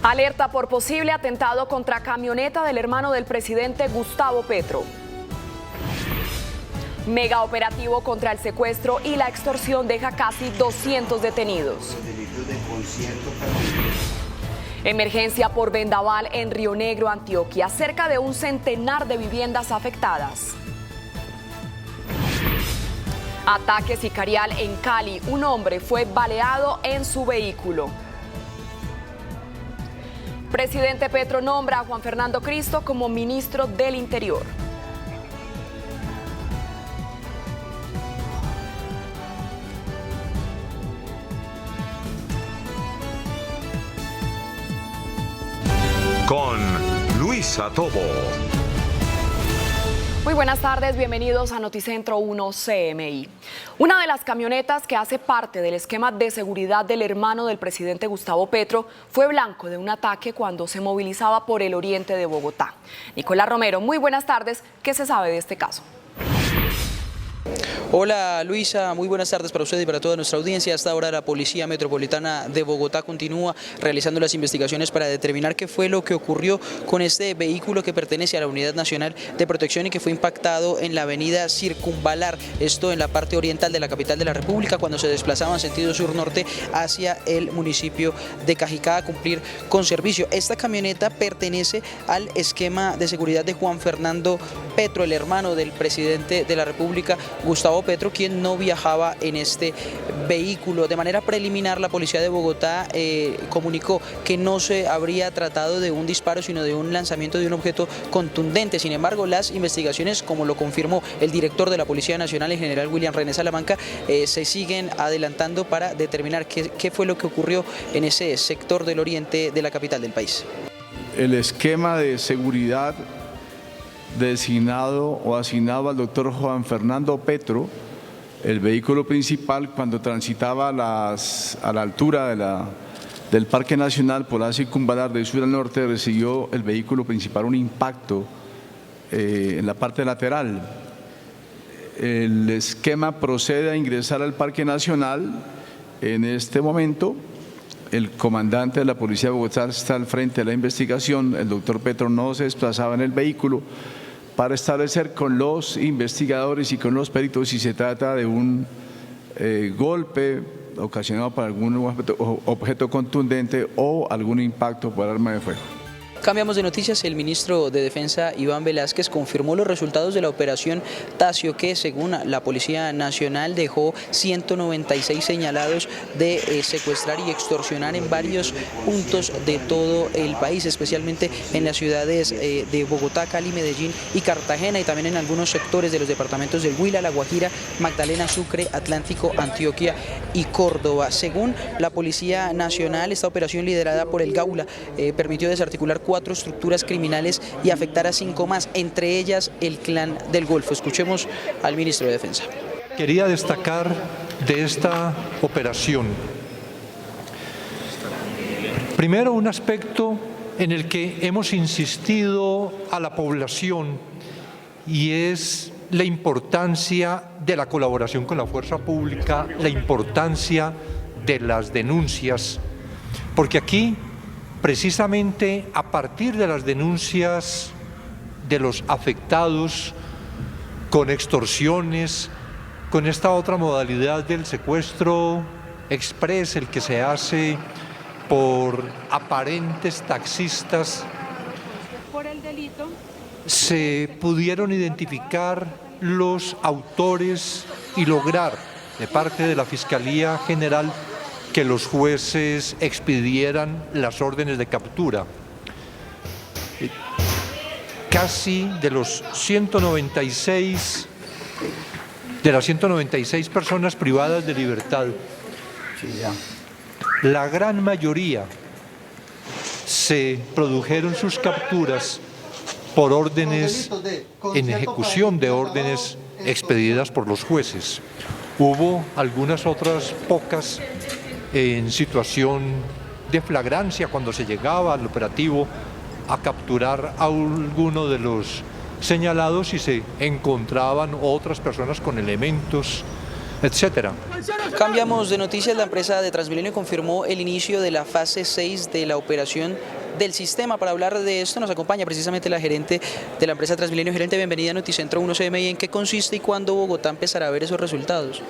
Alerta por posible atentado contra camioneta del hermano del presidente Gustavo Petro. Mega operativo contra el secuestro y la extorsión deja casi 200 detenidos. Emergencia por vendaval en Río Negro, Antioquia. Cerca de un centenar de viviendas afectadas. Ataque sicarial en Cali. Un hombre fue baleado en su vehículo. Presidente Petro nombra a Juan Fernando Cristo como ministro del Interior. Con Luisa Tobo. Muy buenas tardes, bienvenidos a Noticentro 1 CMI. Una de las camionetas que hace parte del esquema de seguridad del hermano del presidente Gustavo Petro fue blanco de un ataque cuando se movilizaba por el oriente de Bogotá. Nicolás Romero, muy buenas tardes. ¿Qué se sabe de este caso? Hola Luisa, muy buenas tardes para usted y para toda nuestra audiencia. Hasta ahora la Policía Metropolitana de Bogotá continúa realizando las investigaciones para determinar qué fue lo que ocurrió con este vehículo que pertenece a la Unidad Nacional de Protección y que fue impactado en la avenida Circunvalar, esto en la parte oriental de la capital de la República, cuando se desplazaba en sentido sur-norte hacia el municipio de Cajicá a cumplir con servicio. Esta camioneta pertenece al esquema de seguridad de Juan Fernando Petro, el hermano del presidente de la República, Gustavo Petro, quien no viajaba en este vehículo. De manera preliminar, la Policía de Bogotá comunicó que no se habría tratado de un disparo, sino de un lanzamiento de un objeto contundente. Sin embargo, las investigaciones, como lo confirmó el director de la Policía Nacional, el general William René Salamanca, se siguen adelantando para determinar qué fue lo que ocurrió en ese sector del oriente de la capital del país. El esquema de seguridad designado o asignado al doctor Juan Fernando Petro, el vehículo principal, cuando transitaba a la altura del Parque Nacional por la Circunvalar de sur al norte, recibió el vehículo principal un impacto en la parte lateral. El esquema procede a ingresar al Parque Nacional. En este momento, el comandante de la Policía de Bogotá está al frente de la investigación. El doctor Petro no se desplazaba en el vehículo para establecer con los investigadores y con los peritos si se trata de un golpe ocasionado por algún objeto contundente o algún impacto por arma de fuego. Cambiamos de noticias. El ministro de Defensa, Iván Velázquez, confirmó los resultados de la operación Tacio, que según la Policía Nacional dejó 196 señalados de secuestrar y extorsionar en varios puntos de todo el país, especialmente en las ciudades de Bogotá, Cali, Medellín y Cartagena, y también en algunos sectores de los departamentos del Huila, La Guajira, Magdalena, Sucre, Atlántico, Antioquia y Córdoba. Según la Policía Nacional, esta operación liderada por el Gaula permitió desarticular 4 estructuras criminales y afectar a 5 más, entre ellas el Clan del Golfo. Escuchemos al ministro de Defensa. Quería destacar de esta operación, primero, un aspecto en el que hemos insistido a la población, y es la importancia de la colaboración con la fuerza pública, la importancia de las denuncias, porque aquí, precisamente a partir de las denuncias de los afectados con extorsiones, con esta otra modalidad del secuestro express, el que se hace por aparentes taxistas, por el delito, se pudieron identificar los autores y lograr de parte de la Fiscalía General que los jueces expidieran las órdenes de captura. Casi de las 196 personas privadas de libertad, la gran mayoría se produjeron sus capturas por órdenes, en ejecución de órdenes expedidas por los jueces. Hubo algunas otras pocas en situación de flagrancia cuando se llegaba al operativo a capturar a alguno de los señalados y se encontraban otras personas con elementos etcétera. Cambiamos de noticias. La empresa de Transmilenio confirmó el inicio de la fase 6 de la operación del sistema. Para hablar de esto nos acompaña precisamente la gerente de la empresa Transmilenio. Gerente, bienvenida a Noticentro 1 CMI. ¿En qué consiste y cuándo Bogotá empezará a ver esos resultados?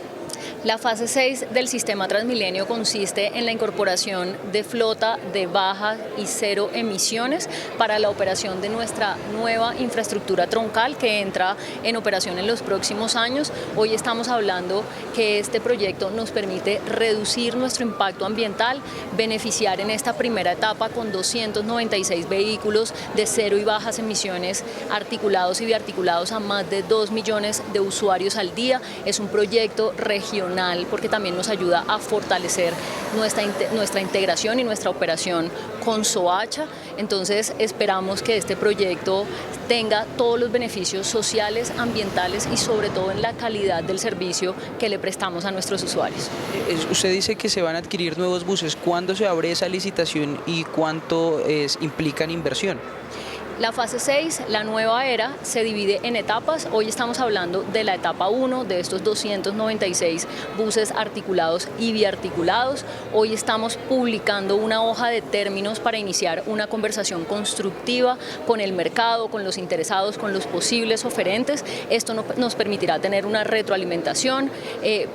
La fase 6 del sistema Transmilenio consiste en la incorporación de flota de baja y cero emisiones para la operación de nuestra nueva infraestructura troncal que entra en operación en los próximos años. Hoy estamos hablando que este proyecto nos permite reducir nuestro impacto ambiental, beneficiar en esta primera etapa con 296 vehículos de cero y bajas emisiones articulados y biarticulados a más de 2 millones de usuarios al día. Es un proyecto regional porque también nos ayuda a fortalecer nuestra integración y nuestra operación con Soacha. Entonces esperamos que este proyecto tenga todos los beneficios sociales, ambientales y sobre todo en la calidad del servicio que le prestamos a nuestros usuarios. Usted dice que se van a adquirir nuevos buses. ¿Cuándo se abre esa licitación y cuánto implica en inversión? La fase 6, la nueva era, se divide en etapas. Hoy estamos hablando de la etapa 1, de estos 296 buses articulados y biarticulados. Hoy estamos publicando una hoja de términos para iniciar una conversación constructiva con el mercado, con los interesados, con los posibles oferentes. Esto nos permitirá tener una retroalimentación,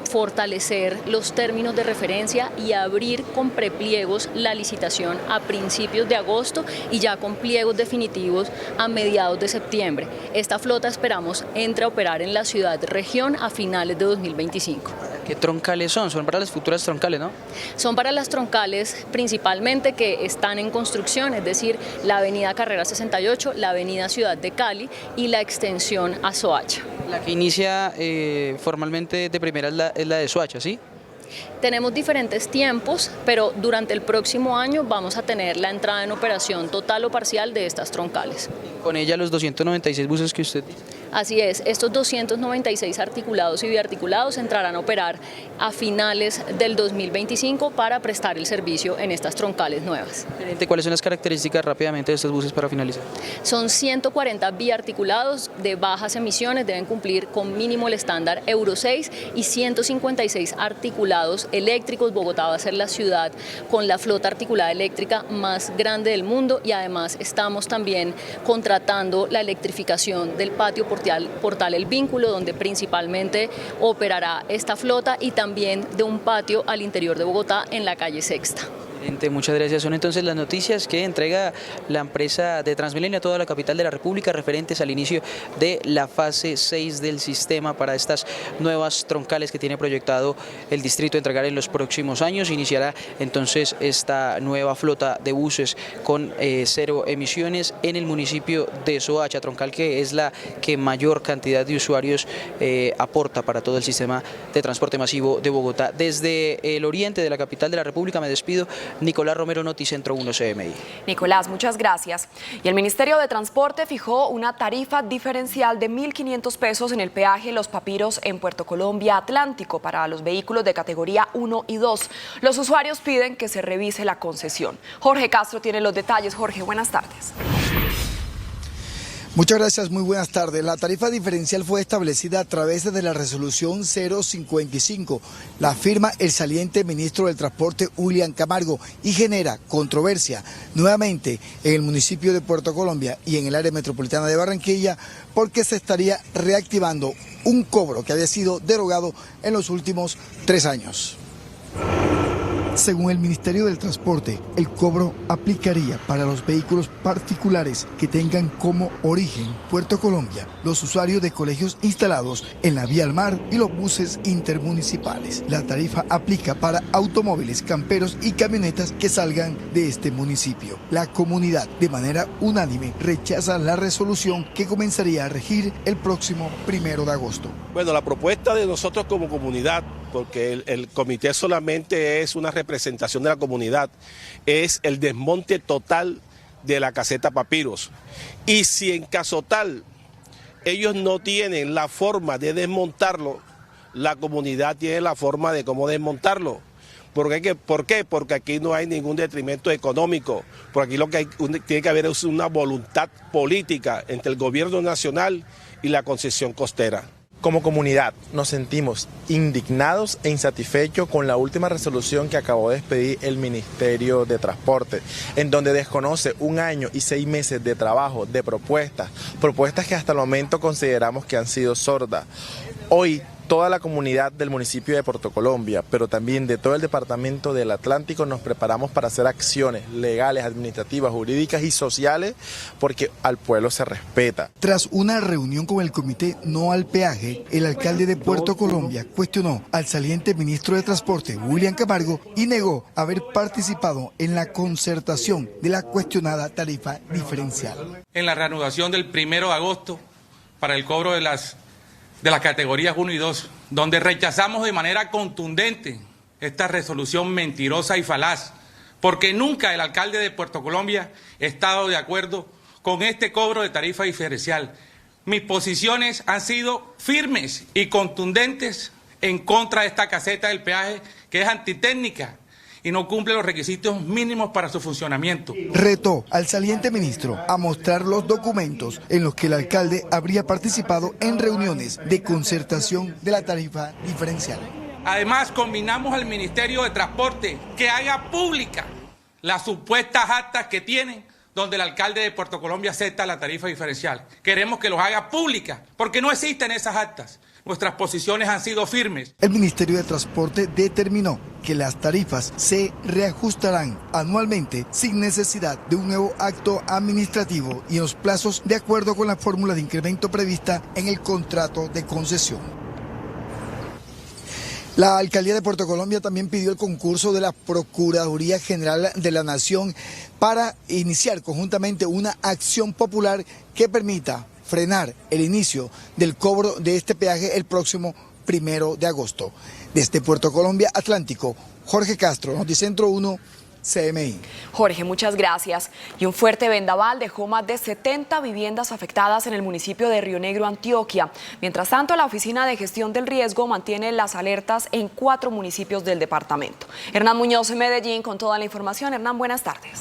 fortalecer los términos de referencia y abrir con prepliegos la licitación a principios de agosto y ya con pliegos definitivos a mediados de septiembre. Esta flota esperamos entre a operar en la ciudad-región a finales de 2025. ¿Qué troncales son? Son para las futuras troncales, ¿no? Son para las troncales principalmente que están en construcción, es decir, la avenida Carrera 68, la avenida Ciudad de Cali y la extensión a Soacha. La que inicia formalmente de primera es la de Soacha, ¿sí? Tenemos diferentes tiempos, pero durante el próximo año vamos a tener la entrada en operación total o parcial de estas troncales. Con ella los 296 buses que usted dice. Así es, estos 296 articulados y biarticulados entrarán a operar a finales del 2025 para prestar el servicio en estas troncales nuevas. ¿Cuáles son las características rápidamente de estos buses para finalizar? Son 140 biarticulados de bajas emisiones, deben cumplir con mínimo el estándar Euro 6 y 156 articulados eléctricos. Bogotá va a ser la ciudad con la flota articulada eléctrica más grande del mundo y además estamos también contratando la electrificación del patio Portal El Vínculo, donde principalmente operará esta flota, y también de un patio al interior de Bogotá en la calle Sexta. Muchas gracias. Son entonces las noticias que entrega la empresa de Transmilenio a toda la capital de la República referentes al inicio de la fase 6 del sistema para estas nuevas troncales que tiene proyectado el distrito entregar en los próximos años. Iniciará entonces esta nueva flota de buses con cero emisiones en el municipio de Soacha, troncal que es la que mayor cantidad de usuarios aporta para todo el sistema de transporte masivo de Bogotá. Desde el oriente de la capital de la República me despido. Nicolás Romero, Noticentro 1 CMI. Nicolás, muchas gracias. Y el Ministerio de Transporte fijó una tarifa diferencial de 1.500 pesos en el peaje Los Papiros en Puerto Colombia Atlántico para los vehículos de categoría 1 y 2. Los usuarios piden que se revise la concesión. Jorge Castro tiene los detalles. Jorge, buenas tardes. Muchas gracias, muy buenas tardes. La tarifa diferencial fue establecida a través de la resolución 055. La firma el saliente ministro del Transporte, William Camargo, y genera controversia nuevamente en el municipio de Puerto Colombia y en el área metropolitana de Barranquilla, porque se estaría reactivando un cobro que había sido derogado en los últimos 3 años. Según el Ministerio del Transporte, el cobro aplicaría para los vehículos particulares que tengan como origen Puerto Colombia, los usuarios de colegios instalados en la vía al mar y los buses intermunicipales. La tarifa aplica para automóviles, camperos y camionetas que salgan de este municipio. La comunidad, de manera unánime, rechaza la resolución que comenzaría a regir el próximo 1 de agosto. Bueno, la propuesta de nosotros como comunidad, porque el comité solamente es una representación de la comunidad, es el desmonte total de la caseta Papiros. Y si en caso tal ellos no tienen la forma de desmontarlo, la comunidad tiene la forma de cómo desmontarlo. ¿Por qué? Porque aquí no hay ningún detrimento económico, porque aquí lo que tiene que haber es una voluntad política entre el gobierno nacional y la concesión costera. Como comunidad nos sentimos indignados e insatisfechos con la última resolución que acabó de expedir el Ministerio de Transporte, en donde desconoce 1 año y 6 meses de trabajo, de propuestas que hasta el momento consideramos que han sido sordas. Hoy toda la comunidad del municipio de Puerto Colombia, pero también de todo el departamento del Atlántico, nos preparamos para hacer acciones legales, administrativas, jurídicas y sociales, porque al pueblo se respeta. Tras una reunión con el comité No al Peaje, el alcalde de Puerto Colombia cuestionó al saliente ministro de Transporte, William Camargo, y negó haber participado en la concertación de la cuestionada tarifa diferencial. En la reanudación del 1 de agosto para el cobro de las categorías 1 y 2, donde rechazamos de manera contundente esta resolución mentirosa y falaz, porque nunca el alcalde de Puerto Colombia ha estado de acuerdo con este cobro de tarifa diferencial. Mis posiciones han sido firmes y contundentes en contra de esta caseta del peaje, que es antitécnica y no cumple los requisitos mínimos para su funcionamiento. Retó al saliente ministro a mostrar los documentos en los que el alcalde habría participado en reuniones de concertación de la tarifa diferencial. Además, combinamos al Ministerio de Transporte que haga pública las supuestas actas que tienen donde el alcalde de Puerto Colombia acepta la tarifa diferencial. Queremos que los haga pública, porque no existen esas actas. Nuestras posiciones han sido firmes. El Ministerio de Transporte determinó que las tarifas se reajustarán anualmente sin necesidad de un nuevo acto administrativo y en los plazos de acuerdo con la fórmula de incremento prevista en el contrato de concesión. La Alcaldía de Puerto Colombia también pidió el concurso de la Procuraduría General de la Nación para iniciar conjuntamente una acción popular que permita frenar el inicio del cobro de este peaje el próximo 1 de agosto. Desde Puerto Colombia, Atlántico, Jorge Castro, Noticentro 1, CMI. Jorge, muchas gracias. Y un fuerte vendaval dejó más de 70 viviendas afectadas en el municipio de Río Negro, Antioquia. Mientras tanto, la Oficina de Gestión del Riesgo mantiene las alertas en 4 municipios del departamento. Hernán Muñoz en Medellín con toda la información. Hernán, buenas tardes.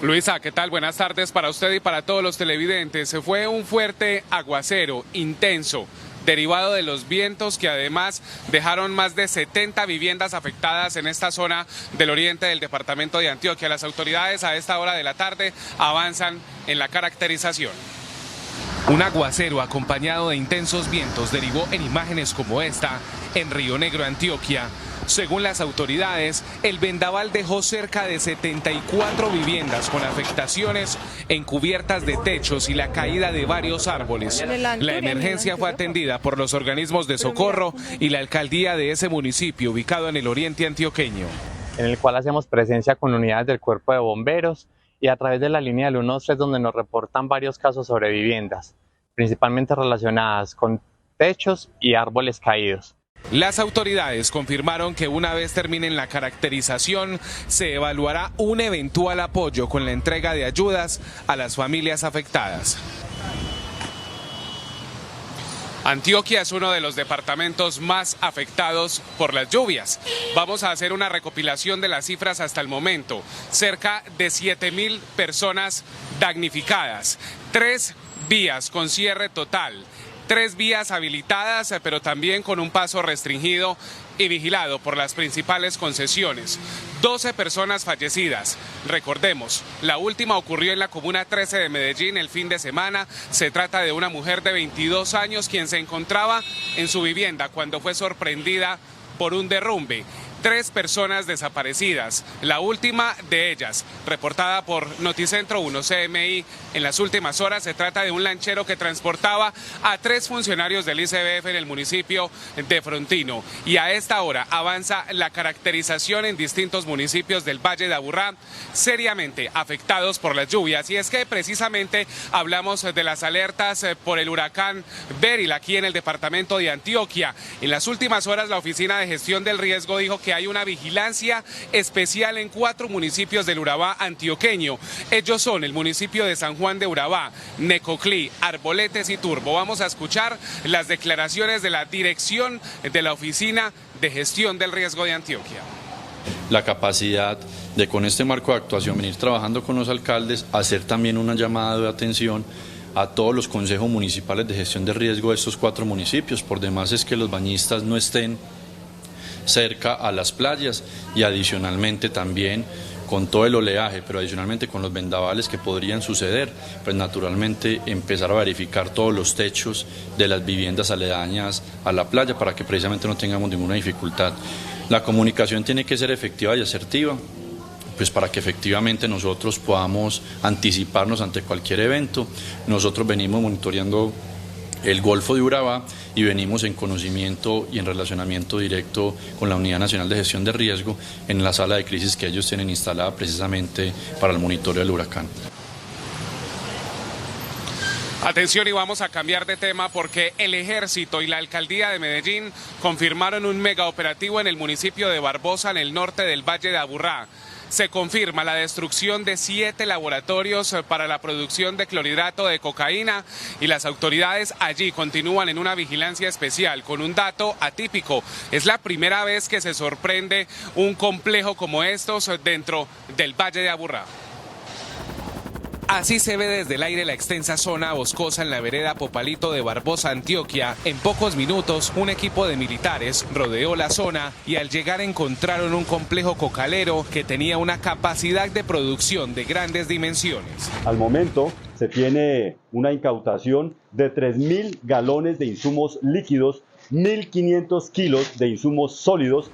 Luisa, ¿qué tal? Buenas tardes para usted y para todos los televidentes. Se fue un fuerte aguacero intenso, derivado de los vientos que además dejaron más de 70 viviendas afectadas en esta zona del oriente del departamento de Antioquia. Las autoridades a esta hora de la tarde avanzan en la caracterización. Un aguacero acompañado de intensos vientos derivó en imágenes como esta en Río Negro, Antioquia. Según las autoridades, el vendaval dejó cerca de 74 viviendas con afectaciones en cubiertas de techos y la caída de varios árboles. La emergencia fue atendida por los organismos de socorro y la alcaldía de ese municipio ubicado en el oriente antioqueño. En el cual hacemos presencia con unidades del Cuerpo de Bomberos y a través de la línea del 123 donde nos reportan varios casos sobre viviendas, principalmente relacionadas con techos y árboles caídos. Las autoridades confirmaron que una vez terminen la caracterización, se evaluará un eventual apoyo con la entrega de ayudas a las familias afectadas. Antioquia es uno de los departamentos más afectados por las lluvias. Vamos a hacer una recopilación de las cifras hasta el momento. Cerca de 7.000 personas damnificadas, 3 vías con cierre total. 3 vías habilitadas, pero también con un paso restringido y vigilado por las principales concesiones. 12 personas fallecidas. Recordemos, la última ocurrió en la Comuna 13 de Medellín el fin de semana. Se trata de una mujer de 22 años quien se encontraba en su vivienda cuando fue sorprendida por un derrumbe. 3 personas desaparecidas, la última de ellas, reportada por Noticentro 1 CMI en las últimas horas. Se trata de un lanchero que transportaba a 3 funcionarios del ICBF en el municipio de Frontino. Y a esta hora avanza la caracterización en distintos municipios del Valle de Aburrá, seriamente afectados por las lluvias. Y es que precisamente hablamos de las alertas por el huracán Beryl aquí en el departamento de Antioquia. En las últimas horas la Oficina de Gestión del Riesgo dijo que hay una vigilancia especial en 4 municipios del Urabá antioqueño. Ellos son el municipio de San Juan de Urabá, Necoclí, Arboletes y Turbo. Vamos a escuchar las declaraciones de la dirección de la Oficina de Gestión del Riesgo de Antioquia. La capacidad de con este marco de actuación venir trabajando con los alcaldes, hacer también una llamada de atención a todos los consejos municipales de gestión de riesgo de estos 4 municipios. Por demás es que los bañistas no estén cerca a las playas y adicionalmente también con todo el oleaje, pero adicionalmente con los vendavales que podrían suceder, pues naturalmente empezar a verificar todos los techos de las viviendas aledañas a la playa para que precisamente no tengamos ninguna dificultad. La comunicación tiene que ser efectiva y asertiva, pues para que efectivamente nosotros podamos anticiparnos ante cualquier evento. Nosotros venimos monitoreando el Golfo de Urabá y venimos en conocimiento y en relacionamiento directo con la Unidad Nacional de Gestión de Riesgo en la sala de crisis que ellos tienen instalada precisamente para el monitoreo del huracán. Atención, y vamos a cambiar de tema porque el Ejército y la Alcaldía de Medellín confirmaron un megaoperativo en el municipio de Barbosa, en el norte del Valle de Aburrá. Se confirma la destrucción de 7 laboratorios para la producción de clorhidrato de cocaína y las autoridades allí continúan en una vigilancia especial con un dato atípico. Es la primera vez que se sorprende un complejo como estos dentro del Valle de Aburrá. Así se ve desde el aire la extensa zona boscosa en la vereda Popalito de Barbosa, Antioquia. En pocos minutos, un equipo de militares rodeó la zona y al llegar encontraron un complejo cocalero que tenía una capacidad de producción de grandes dimensiones. Al momento se tiene una incautación de 3.000 galones de insumos líquidos, 1.500 kilos de insumos sólidos.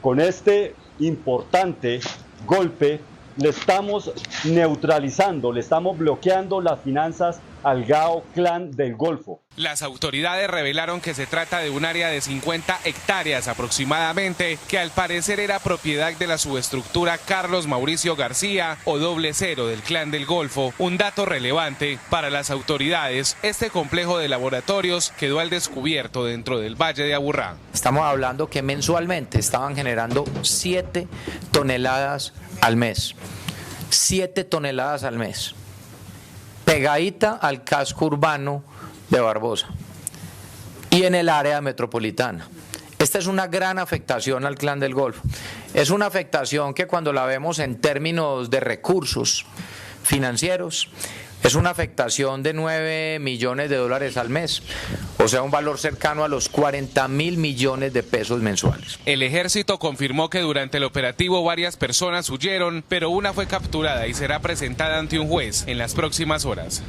Con este importante golpe le estamos neutralizando, le estamos bloqueando las finanzas al GAO Clan del Golfo. Las autoridades revelaron que se trata de un área de 50 hectáreas aproximadamente, que al parecer era propiedad de la subestructura Carlos Mauricio García o Doble Cero del Clan del Golfo. Un dato relevante para las autoridades, este complejo de laboratorios quedó al descubierto dentro del Valle de Aburrá. Estamos hablando que mensualmente estaban generando 7 toneladas al mes. 7 toneladas al mes. Pegadita al casco urbano de Barbosa y en el área metropolitana. Esta es una gran afectación al Clan del Golfo. Es una afectación que cuando la vemos en términos de recursos financieros, es una afectación de 9 millones de dólares al mes, o sea, un valor cercano a los 40.000 millones de pesos mensuales. El ejército confirmó que durante el operativo varias personas huyeron, pero una fue capturada y será presentada ante un juez en las próximas horas.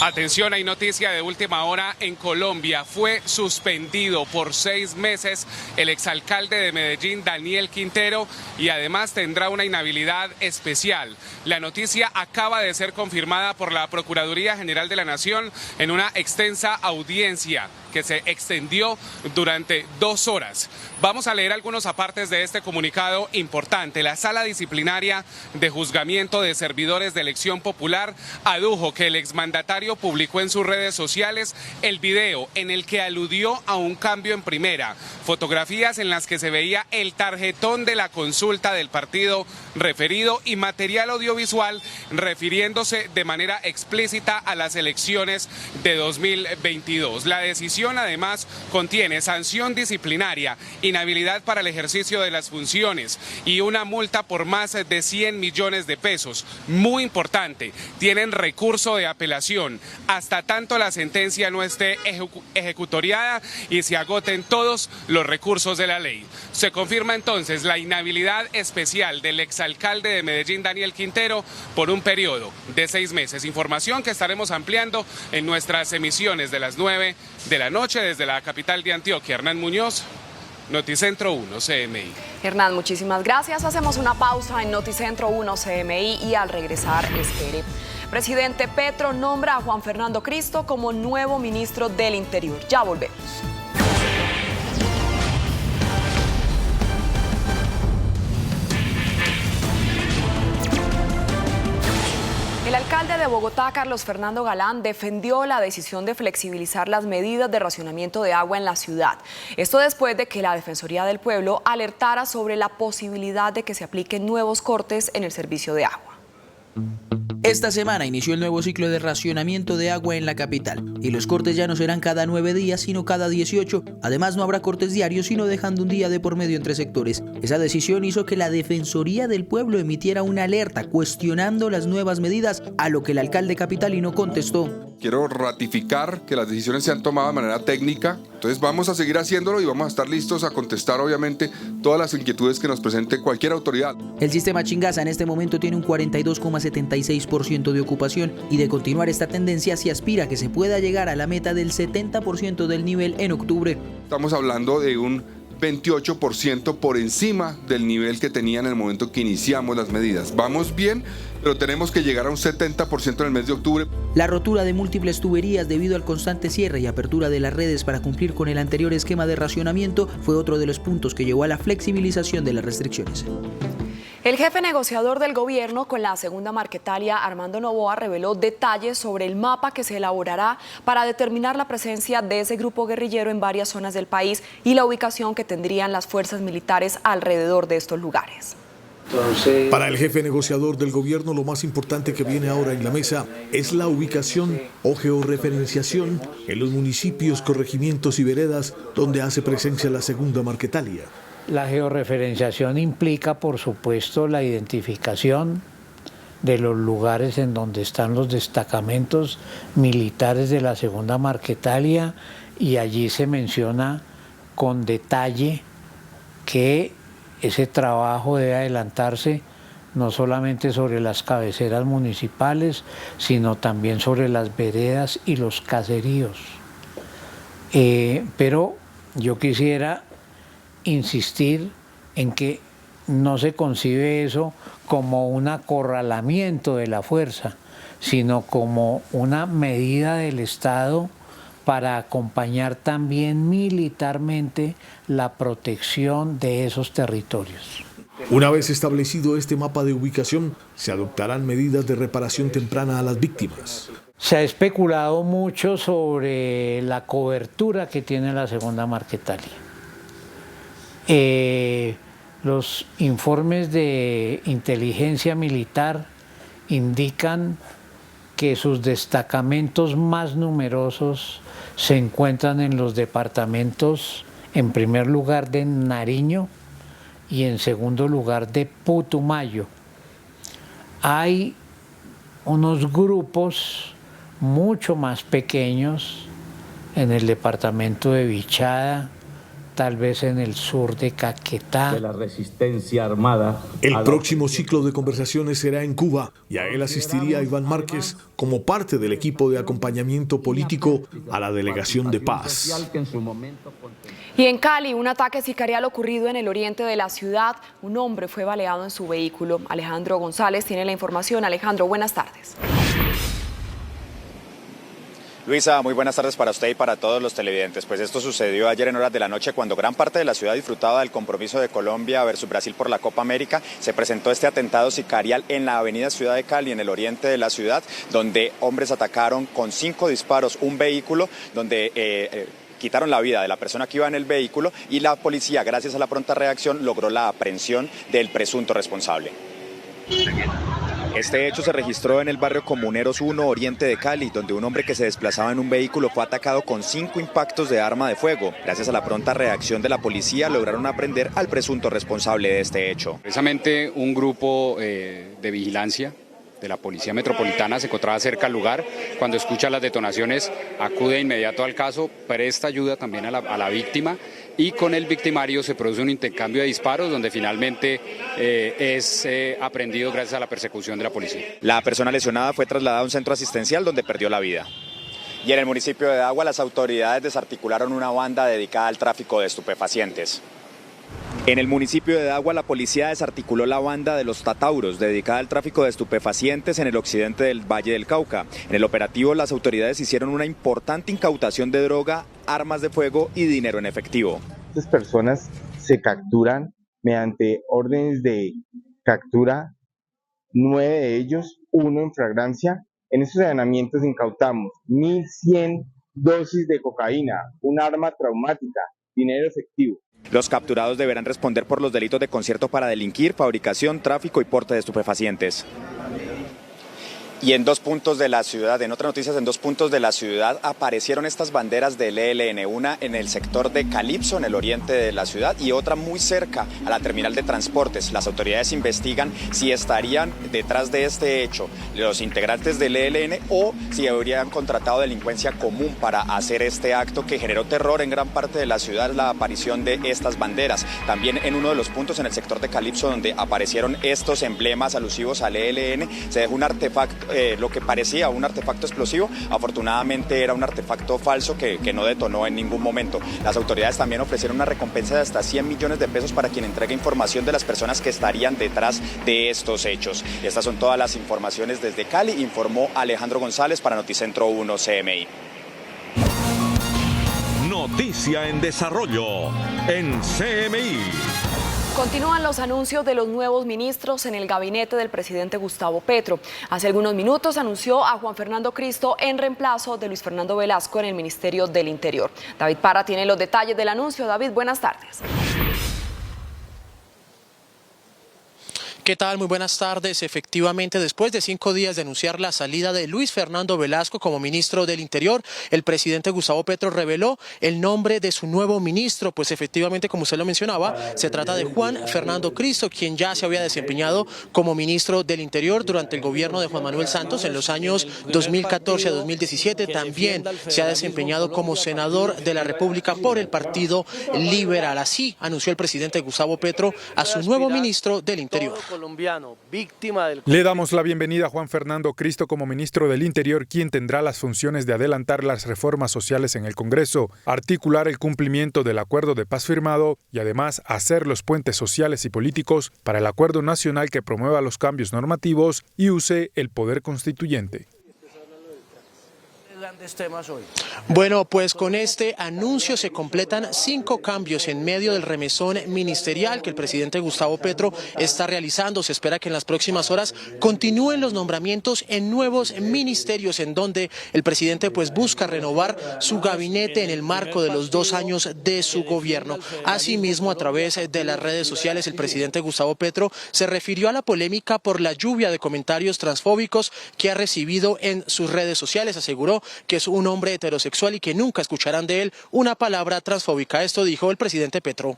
Atención, hay noticia de última hora en Colombia. Fue suspendido por 6 meses el exalcalde de Medellín, Daniel Quintero, y además tendrá una inhabilidad especial. La noticia acaba de ser confirmada por la Procuraduría General de la Nación en una extensa audiencia que se extendió durante 2 horas. Vamos a leer algunos apartes de este comunicado importante. La Sala Disciplinaria de Juzgamiento de Servidores de Elección Popular adujo que el exmandatario publicó en sus redes sociales el video en el que aludió a un cambio en primera, fotografías en las que se veía el tarjetón de la consulta del partido referido y material audiovisual refiriéndose de manera explícita a las elecciones de 2022. La decisión además contiene sanción disciplinaria, inhabilidad para el ejercicio de las funciones y una multa por más de 100 millones de pesos. Muy importante, tienen recurso de apelación hasta tanto la sentencia no esté ejecutoriada y se agoten todos los recursos de la ley. Se confirma entonces la inhabilidad especial del exalcalde de Medellín, Daniel Quintero, por un periodo de 6 meses. Información que estaremos ampliando en nuestras emisiones de las 9 de la noche desde la capital de Antioquia. Hernán Muñoz, Noticentro 1 CMI. Hernán, muchísimas gracias. Hacemos una pausa en Noticentro 1 CMI y al regresar espere. Presidente Petro nombra a Juan Fernando Cristo como nuevo ministro del Interior. Ya volvemos. El alcalde de Bogotá, Carlos Fernando Galán, defendió la decisión de flexibilizar las medidas de racionamiento de agua en la ciudad. Esto después de que la Defensoría del Pueblo alertara sobre la posibilidad de que se apliquen nuevos cortes en el servicio de agua. Esta semana inició el nuevo ciclo de racionamiento de agua en la capital y los cortes ya no serán cada 9 días sino cada 18. Además no habrá cortes diarios sino dejando un día de por medio entre sectores. Esa decisión hizo que la Defensoría del Pueblo emitiera una alerta cuestionando las nuevas medidas, a lo que el alcalde capitalino contestó. Quiero ratificar que las decisiones se han tomado de manera técnica, entonces vamos a seguir haciéndolo y vamos a estar listos a contestar obviamente todas las inquietudes que nos presente cualquier autoridad. El sistema Chingaza en este momento tiene un 42,76% de ocupación y de continuar esta tendencia se aspira a que se pueda llegar a la meta del 70% del nivel en octubre. Estamos hablando de un 28% por encima del nivel que tenía en el momento que iniciamos las medidas. Vamos bien, pero tenemos que llegar a un 70% en el mes de octubre. La rotura de múltiples tuberías debido al constante cierre y apertura de las redes para cumplir con el anterior esquema de racionamiento fue otro de los puntos que llevó a la flexibilización de las restricciones. El jefe negociador del gobierno con la segunda Marquetalia, Armando Noboa, reveló detalles sobre el mapa que se elaborará para determinar la presencia de ese grupo guerrillero en varias zonas del país y la ubicación que tendrían las fuerzas militares alrededor de estos lugares. Para el jefe negociador del gobierno, lo más importante que viene ahora en la mesa es la ubicación o georreferenciación en los municipios, corregimientos y veredas donde hace presencia la segunda Marquetalia. La georreferenciación implica, por supuesto, la identificación de los lugares en donde están los destacamentos militares de la segunda Marquetalia, y allí se menciona con detalle que ese trabajo debe adelantarse no solamente sobre las cabeceras municipales, sino también sobre las veredas y los caseríos. Pero yo quisiera insistir en que no se concibe eso como un acorralamiento de la fuerza, sino como una medida del Estado para acompañar también militarmente la protección de esos territorios. Una vez establecido este mapa de ubicación, se adoptarán medidas de reparación temprana a las víctimas. Se ha especulado mucho sobre la cobertura que tiene la segunda Marquetalia. Los informes de inteligencia militar indican que sus destacamentos más numerosos se encuentran en los departamentos, en primer lugar de Nariño y en segundo lugar de Putumayo. Hay unos grupos mucho más pequeños en el departamento de Vichada, tal vez en el sur de Caquetá. De la resistencia armada. El próximo ciclo de conversaciones será en Cuba y a él asistiría Iván Márquez como parte del equipo de acompañamiento político a la delegación de paz. Y en Cali, un ataque sicarial ocurrido en el oriente de la ciudad. Un hombre fue baleado en su vehículo. Alejandro González tiene la información. Alejandro, buenas tardes. Luisa, muy buenas tardes para usted y para todos los televidentes. Pues esto sucedió ayer en horas de la noche cuando gran parte de la ciudad disfrutaba del compromiso de Colombia versus Brasil por la Copa América. Se presentó este atentado sicarial en la avenida Ciudad de Cali, en el oriente de la ciudad, donde hombres atacaron con 5 disparos un vehículo, donde quitaron la vida de la persona que iba en el vehículo y la policía, gracias a la pronta reacción, logró la aprehensión del presunto responsable. Este hecho se registró en el barrio Comuneros 1, oriente de Cali, donde un hombre que se desplazaba en un vehículo fue atacado con 5 impactos de arma de fuego. Gracias a la pronta reacción de la policía, lograron aprender al presunto responsable de este hecho. Precisamente un grupo de vigilancia de la Policía Metropolitana se encontraba cerca al lugar. Cuando escucha las detonaciones, acude de inmediato al caso, presta ayuda también a la víctima, y con el victimario se produce un intercambio de disparos donde finalmente es aprehendido gracias a la persecución de la policía. La persona lesionada fue trasladada a un centro asistencial donde perdió la vida. Y en el municipio de Dagua, las autoridades desarticularon una banda dedicada al tráfico de estupefacientes. En el municipio de Dagua, la policía desarticuló la banda de los Tatauros, dedicada al tráfico de estupefacientes en el occidente del Valle del Cauca. En el operativo, las autoridades hicieron una importante incautación de droga, armas de fuego y dinero en efectivo. Estas personas se capturan mediante órdenes de captura, 9 de ellos, 1 en flagrancia. En estos allanamientos incautamos 1.100 dosis de cocaína, un arma traumática, dinero efectivo. Los capturados deberán responder por los delitos de concierto para delinquir, fabricación, tráfico y porte de estupefacientes. Y en 2 puntos de la ciudad, en otras noticias, en 2 puntos de la ciudad aparecieron estas banderas del ELN, una en el sector de Calipso, en el oriente de la ciudad, y otra muy cerca a la terminal de transportes. Las autoridades investigan si estarían detrás de este hecho los integrantes del ELN o si habrían contratado delincuencia común para hacer este acto que generó terror en gran parte de la ciudad, la aparición de estas banderas. También en uno de los puntos en el sector de Calipso donde aparecieron estos emblemas alusivos al ELN, se dejó un artefacto, lo que parecía un artefacto explosivo. Afortunadamente era un artefacto falso que no detonó en ningún momento. Las autoridades también ofrecieron una recompensa de hasta 100 millones de pesos para quien entregue información de las personas que estarían detrás de estos hechos. Estas son todas las informaciones desde Cali, informó Alejandro González para Noticentro 1 CMI. Noticia en desarrollo en CMI. Continúan los anuncios de los nuevos ministros en el gabinete del presidente Gustavo Petro. Hace algunos minutos anunció a Juan Fernando Cristo en reemplazo de Luis Fernando Velasco en el Ministerio del Interior. David Parra tiene los detalles del anuncio. David, buenas tardes. ¿Qué tal? Muy buenas tardes. Efectivamente, después de 5 días de anunciar la salida de Luis Fernando Velasco como ministro del Interior, el presidente Gustavo Petro reveló el nombre de su nuevo ministro, pues efectivamente, como usted lo mencionaba, se trata de Juan Fernando Cristo, quien ya se había desempeñado como ministro del Interior durante el gobierno de Juan Manuel Santos en los años 2014 a 2017. También se ha desempeñado como senador de la República por el Partido Liberal. Así anunció el presidente Gustavo Petro a su nuevo ministro del Interior. Le damos la bienvenida a Juan Fernando Cristo como ministro del Interior, quien tendrá las funciones de adelantar las reformas sociales en el Congreso, articular el cumplimiento del acuerdo de paz firmado y además hacer los puentes sociales y políticos para el acuerdo nacional que promueva los cambios normativos y use el poder constituyente. Bueno, pues con este anuncio se completan 5 cambios en medio del remesón ministerial que el presidente Gustavo Petro está realizando. Se espera que en las próximas horas continúen los nombramientos en nuevos ministerios en donde el presidente pues busca renovar su gabinete en el marco de los 2 años de su gobierno. Asimismo, a través de las redes sociales, el presidente Gustavo Petro se refirió a la polémica por la lluvia de comentarios transfóbicos que ha recibido en sus redes sociales. Aseguró que es un hombre heterosexual y que nunca escucharán de él una palabra transfóbica. Esto dijo el presidente Petro.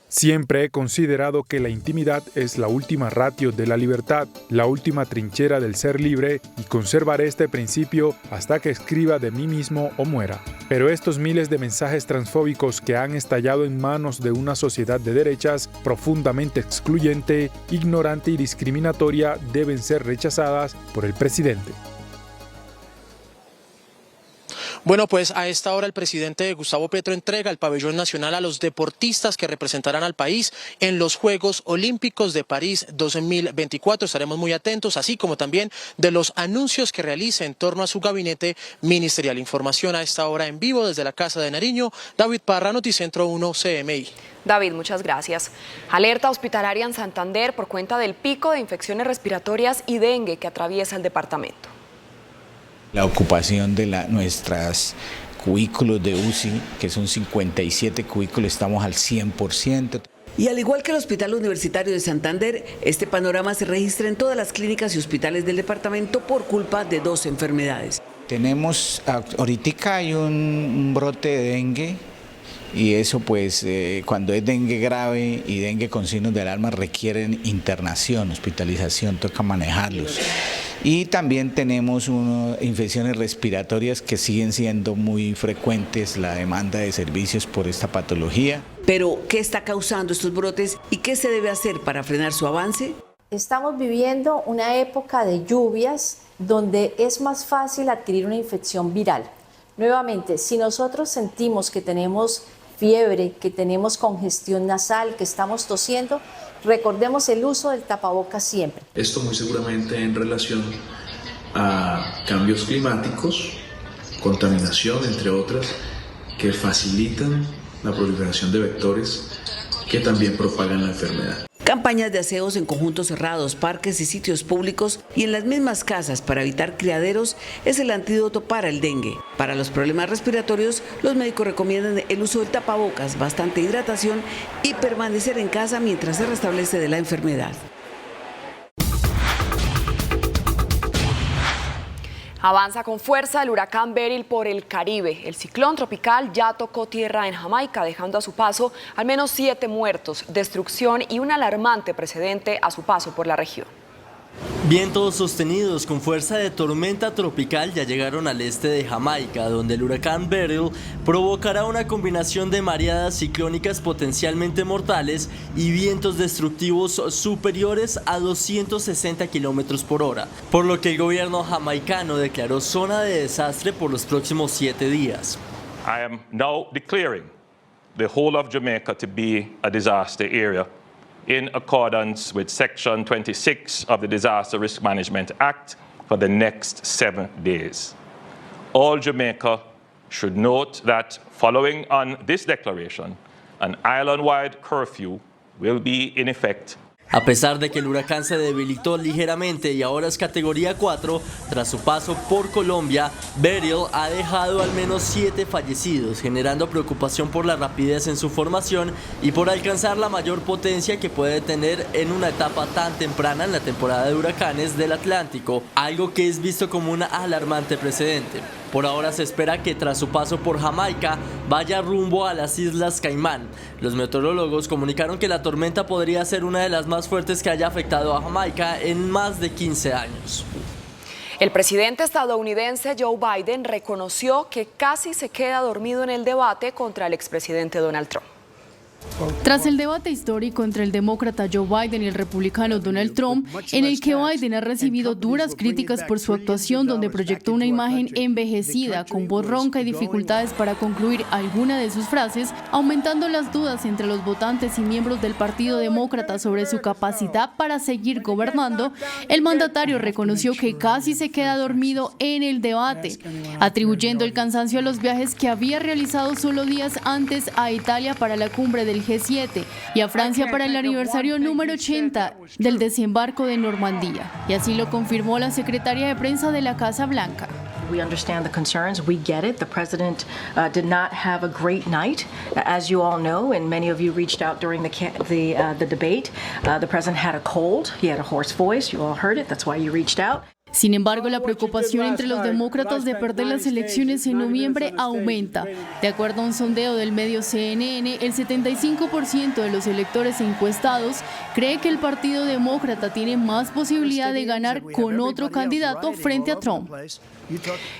Siempre he considerado que la intimidad es la última ratio de la libertad, la última trinchera del ser libre, y conservaré este principio hasta que escriba de mí mismo o muera. Pero estos miles de mensajes transfóbicos que han estallado en manos de una sociedad de derechas profundamente excluyente, ignorante y discriminatoria deben ser rechazadas por el presidente. Bueno, pues a esta hora el presidente Gustavo Petro entrega el pabellón nacional a los deportistas que representarán al país en los Juegos Olímpicos de París 2024. Estaremos muy atentos, así como también de los anuncios que realice en torno a su gabinete ministerial. Información a esta hora en vivo desde la Casa de Nariño. David Parra, Noticentro 1 CMI. David, muchas gracias. Alerta hospitalaria en Santander por cuenta del pico de infecciones respiratorias y dengue que atraviesa el departamento. La ocupación de nuestras cubículos de UCI, que son 57 cubículos, estamos al 100%. Y al igual que el Hospital Universitario de Santander, este panorama se registra en todas las clínicas y hospitales del departamento por culpa de 2 enfermedades. Tenemos, ahorita hay un brote de dengue, y eso pues cuando es dengue grave y dengue con signos de alarma requieren internación, hospitalización, toca manejarlos. Y también tenemos infecciones respiratorias que siguen siendo muy frecuentes, la demanda de servicios por esta patología. Pero, ¿qué está causando estos brotes y qué se debe hacer para frenar su avance? Estamos viviendo una época de lluvias donde es más fácil adquirir una infección viral. Nuevamente, si nosotros sentimos que tenemos fiebre, que tenemos congestión nasal, que estamos tosiendo, recordemos el uso del tapabocas siempre. Esto muy seguramente en relación a cambios climáticos, contaminación, entre otras, que facilitan la proliferación de vectores que también propagan la enfermedad. Campañas de aseos en conjuntos cerrados, parques y sitios públicos y en las mismas casas para evitar criaderos es el antídoto para el dengue. Para los problemas respiratorios, los médicos recomiendan el uso del tapabocas, bastante hidratación y permanecer en casa mientras se restablece de la enfermedad. Avanza con fuerza el huracán Beryl por el Caribe. El ciclón tropical ya tocó tierra en Jamaica, dejando a su paso al menos 7 muertos, destrucción y un alarmante precedente a su paso por la región. Vientos sostenidos con fuerza de tormenta tropical ya llegaron al este de Jamaica, donde el huracán Beryl provocará una combinación de mareadas ciclónicas potencialmente mortales y vientos destructivos superiores a 260 kilómetros por hora, por lo que el gobierno jamaicano declaró zona de desastre por los próximos 7 días. I am now declaring the whole of Jamaica to be a disaster area, in accordance with Section 26 of the Disaster Risk Management Act for the next 7 days. All Jamaica should note that following on this declaration, an island-wide curfew will be in effect. A pesar de que el huracán se debilitó ligeramente y ahora es categoría 4, tras su paso por Colombia, Beryl ha dejado al menos 7 fallecidos, generando preocupación por la rapidez en su formación y por alcanzar la mayor potencia que puede tener en una etapa tan temprana en la temporada de huracanes del Atlántico, algo que es visto como un alarmante precedente. Por ahora se espera que tras su paso por Jamaica vaya rumbo a las Islas Caimán. Los meteorólogos comunicaron que la tormenta podría ser una de las más fuertes que haya afectado a Jamaica en más de 15 años. El presidente estadounidense Joe Biden reconoció que casi se queda dormido en el debate contra el expresidente Donald Trump. Tras el debate histórico entre el demócrata Joe Biden y el republicano Donald Trump, en el que Biden ha recibido duras críticas por su actuación, donde proyectó una imagen envejecida, con voz ronca y dificultades para concluir alguna de sus frases, aumentando las dudas entre los votantes y miembros del Partido Demócrata sobre su capacidad para seguir gobernando, el mandatario reconoció que casi se queda dormido en el debate, atribuyendo el cansancio a los viajes que había realizado solo días antes a Italia para la cumbre del G7 y a Francia para el aniversario número 80 del desembarco de Normandía. Y así lo confirmó la secretaria de prensa de la Casa Blanca. We understand the concerns. We get it. The president did not have a great night, as you all know, and many of you reached out during the debate. The president had a cold. He had a hoarse voice. You all heard it. That's why you reached out. Sin embargo, la preocupación entre los demócratas de perder las elecciones en noviembre aumenta. De acuerdo a un sondeo del medio CNN, el 75% de los electores encuestados cree que el Partido Demócrata tiene más posibilidad de ganar con otro candidato frente a Trump.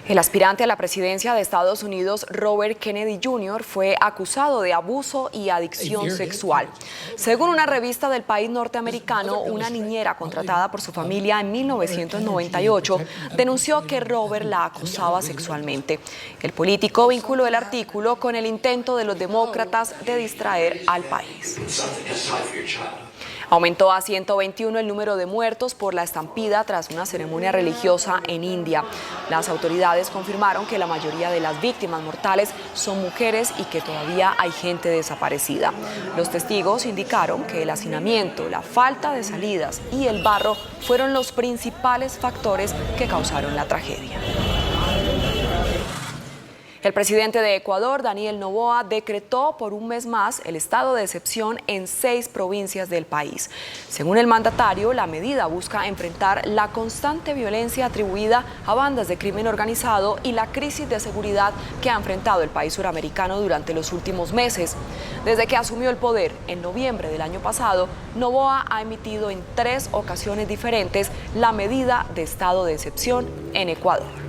El aspirante a la presidencia de Estados Unidos, Robert Kennedy Jr., fue acusado de abuso y adicción sexual. Según una revista del país norteamericano, una niñera contratada por su familia en 1998 denunció que Robert la acosaba sexualmente. El político vinculó el artículo con el intento de los demócratas de distraer al país. Aumentó a 121 el número de muertos por la estampida tras una ceremonia religiosa en India. Las autoridades confirmaron que la mayoría de las víctimas mortales son mujeres y que todavía hay gente desaparecida. Los testigos indicaron que el hacinamiento, la falta de salidas y el barro fueron los principales factores que causaron la tragedia. El presidente de Ecuador, Daniel Noboa, decretó por un mes más el estado de excepción en 6 provincias del país. Según el mandatario, la medida busca enfrentar la constante violencia atribuida a bandas de crimen organizado y la crisis de seguridad que ha enfrentado el país suramericano durante los últimos meses. Desde que asumió el poder en noviembre del año pasado, Noboa ha emitido en 3 ocasiones diferentes la medida de estado de excepción en Ecuador.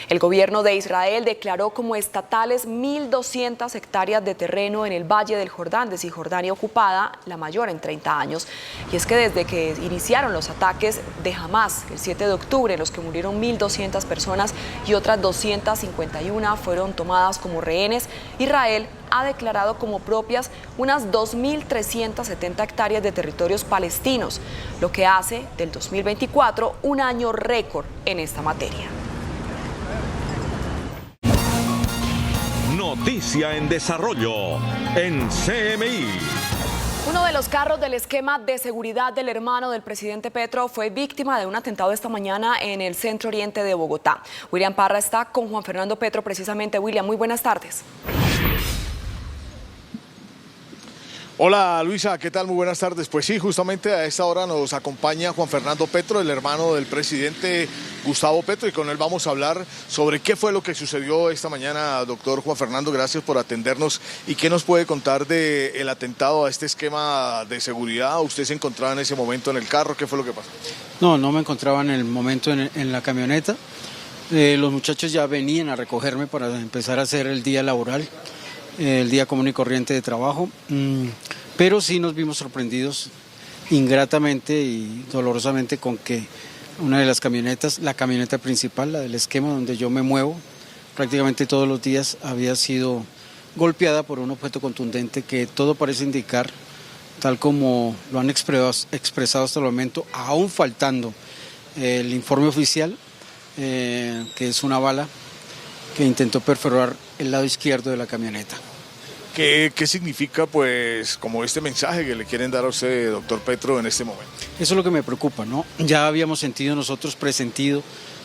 El gobierno de Israel declaró como estatales 1.200 hectáreas de terreno en el Valle del Jordán de Cisjordania ocupada, la mayor en 30 años. Y es que desde que iniciaron los ataques de Hamas el 7 de octubre, en los que murieron 1.200 personas y otras 251 fueron tomadas como rehenes, Israel ha declarado como propias unas 2.370 hectáreas de territorios palestinos, lo que hace del 2024 un año récord en esta materia. Noticia en desarrollo en CMI. Uno de los carros del esquema de seguridad del hermano del presidente Petro fue víctima de un atentado esta mañana en el centro oriente de Bogotá. William Parra está con Juan Fernando Petro precisamente. William, muy buenas tardes. Hola Luisa, ¿qué tal? Muy buenas tardes. Pues sí, justamente a esta hora nos acompaña Juan Fernando Petro, el hermano del presidente Gustavo Petro, y con él vamos a hablar sobre qué fue lo que sucedió esta mañana. Doctor Juan Fernando, gracias por atendernos. ¿Y qué nos puede contar del atentado a este esquema de seguridad? ¿Usted se encontraba en ese momento en el carro? ¿Qué fue lo que pasó? No me encontraba en el momento en la camioneta. Los muchachos ya venían a recogerme para empezar a hacer el día laboral, el día común y corriente de trabajo, pero sí nos vimos sorprendidos ingratamente y dolorosamente con que una de las camionetas, la camioneta principal, la del esquema donde yo me muevo prácticamente todos los días, había sido golpeada por un objeto contundente que todo parece indicar, tal como lo han expresado hasta el momento, aún faltando el informe oficial, que es una bala que intentó perforar el lado izquierdo de la camioneta. ¿Qué significa, pues, como este mensaje que le quieren dar a usted, doctor Petro, en este momento? Eso es lo que me preocupa, ¿no? Ya habíamos sentido nosotros, presentido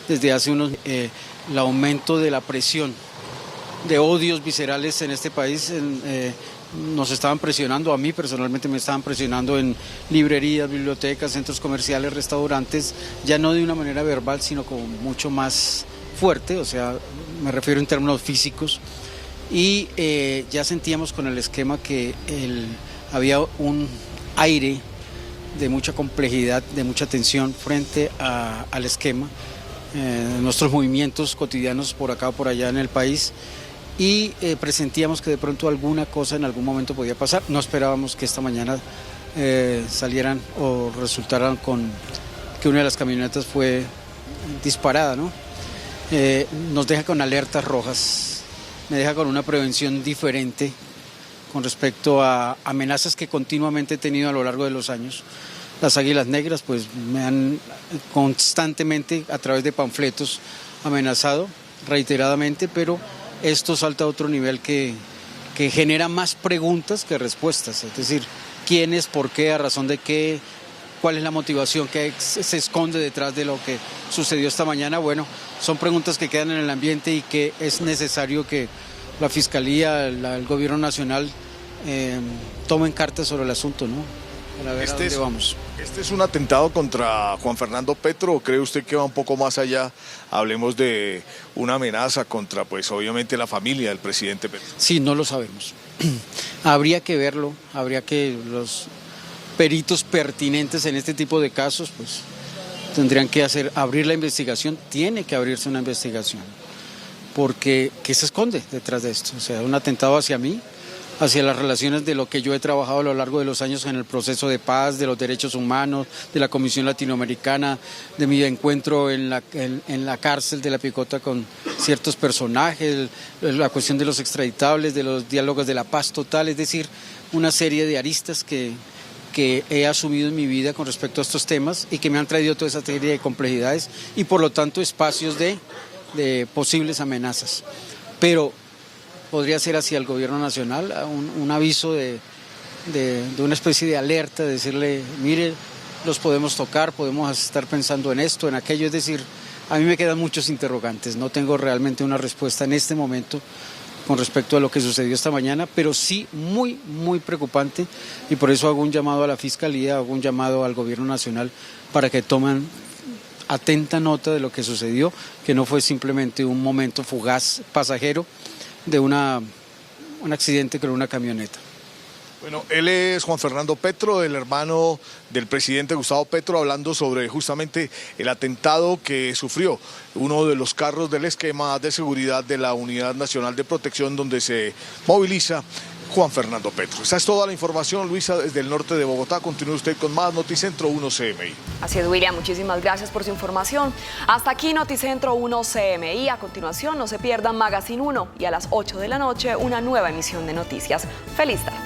desde hace unos el aumento de la presión de odios viscerales en este país. Nos estaban presionando, a mí personalmente me estaban presionando en librerías, bibliotecas, centros comerciales, restaurantes, ya no de una manera verbal, sino como mucho más fuerte, o sea, me refiero en términos físicos. Y ya sentíamos con el esquema que había un aire de mucha complejidad, de mucha tensión frente al esquema, nuestros movimientos cotidianos por acá o por allá en el país, y presentíamos que de pronto alguna cosa en algún momento podía pasar. No esperábamos que esta mañana salieran o resultaran con que una de las camionetas fue disparada, ¿no? Nos deja con alertas rojas, me deja con una prevención diferente con respecto a amenazas que continuamente he tenido a lo largo de los años. Las Águilas Negras pues me han constantemente a través de panfletos amenazado reiteradamente, pero esto salta a otro nivel que genera más preguntas que respuestas, es decir, quién es, por qué, a razón de qué, cuál es la motivación que se esconde detrás de lo que sucedió esta mañana. Bueno, son preguntas que quedan en el ambiente y que es necesario que la Fiscalía, el Gobierno Nacional tomen cartas sobre el asunto, ¿no? Para ver a dónde vamos. ¿Este es un atentado contra Juan Fernando Petro o cree usted que va un poco más allá? Hablemos de una amenaza contra, pues obviamente, la familia del presidente Petro. Sí, no lo sabemos. Habría que verlo, habría que los peritos pertinentes en este tipo de casos, pues tendrían que abrir la investigación, tiene que abrirse una investigación, porque ¿qué se esconde detrás de esto? O sea, un atentado hacia mí, hacia las relaciones de lo que yo he trabajado a lo largo de los años en el proceso de paz, de los derechos humanos, de la Comisión Latinoamericana, de mi encuentro en la cárcel de La Picota con ciertos personajes, la cuestión de los extraditables, de los diálogos de la paz total, es decir, una serie de aristas que he asumido en mi vida con respecto a estos temas y que me han traído toda esa serie de complejidades y por lo tanto espacios de posibles amenazas. Pero podría ser hacia el Gobierno Nacional un aviso de una especie de alerta, decirle, mire, los podemos tocar, podemos estar pensando en esto, en aquello, es decir, a mí me quedan muchos interrogantes, no tengo realmente una respuesta en este momento con respecto a lo que sucedió esta mañana, pero sí muy, muy preocupante, y por eso hago un llamado a la Fiscalía, hago un llamado al Gobierno Nacional para que tomen atenta nota de lo que sucedió, que no fue simplemente un momento fugaz, pasajero, de un accidente con una camioneta. Bueno, él es Juan Fernando Petro, el hermano del presidente Gustavo Petro, hablando sobre justamente el atentado que sufrió uno de los carros del esquema de seguridad de la Unidad Nacional de Protección donde se moviliza Juan Fernando Petro. Esta es toda la información, Luisa, desde el norte de Bogotá. Continúe usted con más Noticentro 1 CMI. Así es, William, muchísimas gracias por su información. Hasta aquí Noticentro 1 CMI. A continuación, no se pierdan Magazine 1 y a las 8 de la noche una nueva emisión de noticias. ¡Feliz tarde!